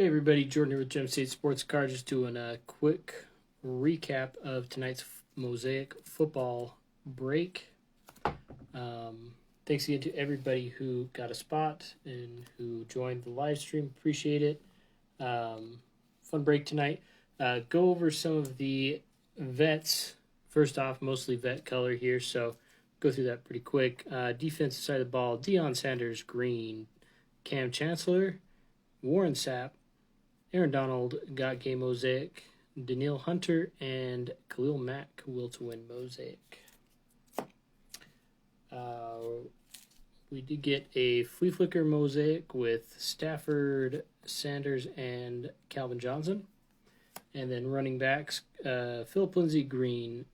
Hey everybody, Jordan here with Gem State Sports Card. Just doing a quick recap of tonight's Mosaic football break. Thanks again to everybody who got a spot and who joined the live stream. Appreciate it. Fun break tonight. Go over some of the vets. First off, mostly vet color here, so go through that pretty quick. Defensive side of the ball, Deion Sanders, green. Cam Chancellor, Warren Sapp, Aaron Donald got game Mosaic, Daniil Hunter, and Khalil Mack will to win Mosaic. We did get a flea flicker Mosaic with Stafford, Sanders, and Calvin Johnson. And then running backs, Philip Lindsay, green.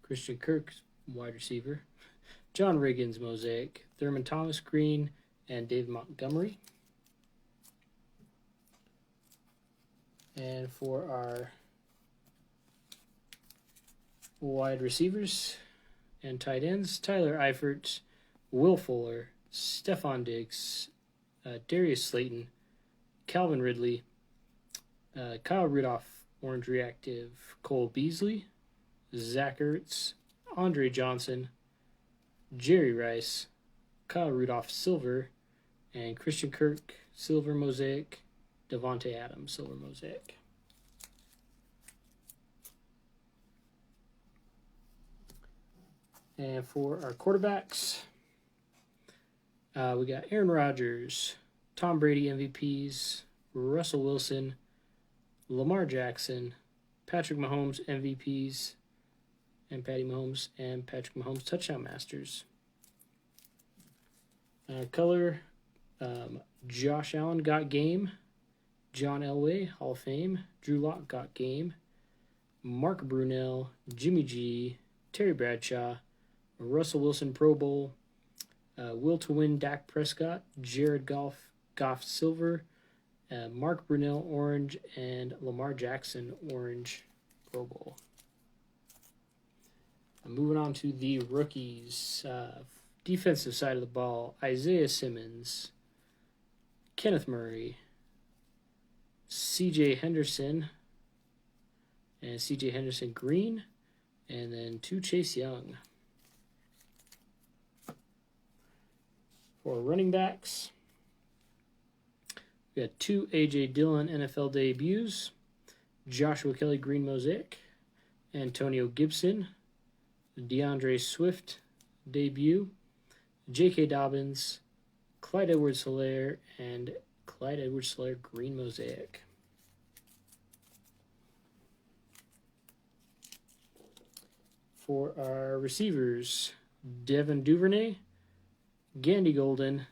Christian Kirk, wide receiver. John Riggins, Mosaic. Thurman Thomas, green. And David Montgomery. And for our wide receivers and tight ends, Tyler Eifert, Will Fuller, Stephon Diggs, Darius Slayton, Calvin Ridley, Kyle Rudolph, Orange Reactive, Cole Beasley, Zach Ertz, Andre Johnson, Jerry Rice, Kyle Rudolph, Silver, and Christian Kirk, Silver Mosaic, Devontae Adams, Silver Mosaic. And for our quarterbacks, we got Aaron Rodgers, Tom Brady MVPs, Russell Wilson, Lamar Jackson, Patrick Mahomes MVPs, and Patty Mahomes and Patrick Mahomes touchdown masters. Color, Josh Allen got game. John Elway, Hall of Fame. Drew Lock got game. Mark Brunell, Jimmy G, Terry Bradshaw, Russell Wilson Pro Bowl, Will to win Dak Prescott, Jared Goff Silver, Mark Brunell Orange, and Lamar Jackson Orange Pro Bowl. Moving on to the rookies. Defensive side of the ball, Isaiah Simmons, Kenneth Murray, C.J. Henderson, and C.J. Henderson green, and then 2 Chase Young. For running backs, we got 2 A.J. Dillon NFL debuts, Joshua Kelly green Mosaic, Antonio Gibson, DeAndre Swift debut, J.K. Dobbins, Clyde Edwards-Helaire, and Clyde Edwards-Helaire green Mosaic. For our receivers, Devin Duvernay, Gandy Golden,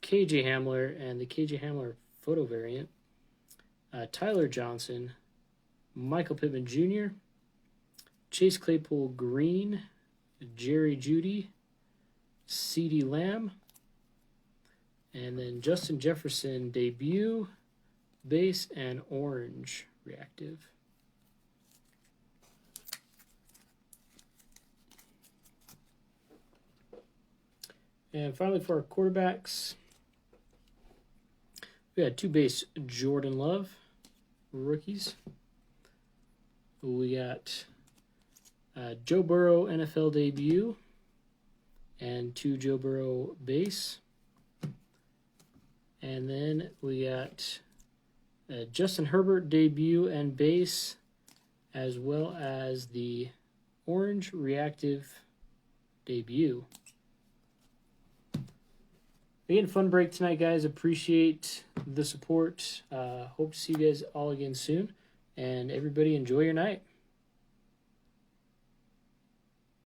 KJ Hamler, and the KJ Hamler photo variant, Tyler Johnson, Michael Pittman Jr., Chase Claypool green, Jerry Jeudy, CeeDee Lamb, and then Justin Jefferson debut, base, and orange reactive. And finally, for our quarterbacks, we had 2 base Jordan Love rookies. We got Joe Burrow NFL debut and 2 Joe Burrow base. And then we got Justin Herbert debut and base, as well as the orange reactive debut. Again, fun break tonight, guys. Appreciate the support. Hope to see you guys all again soon. And everybody enjoy your night.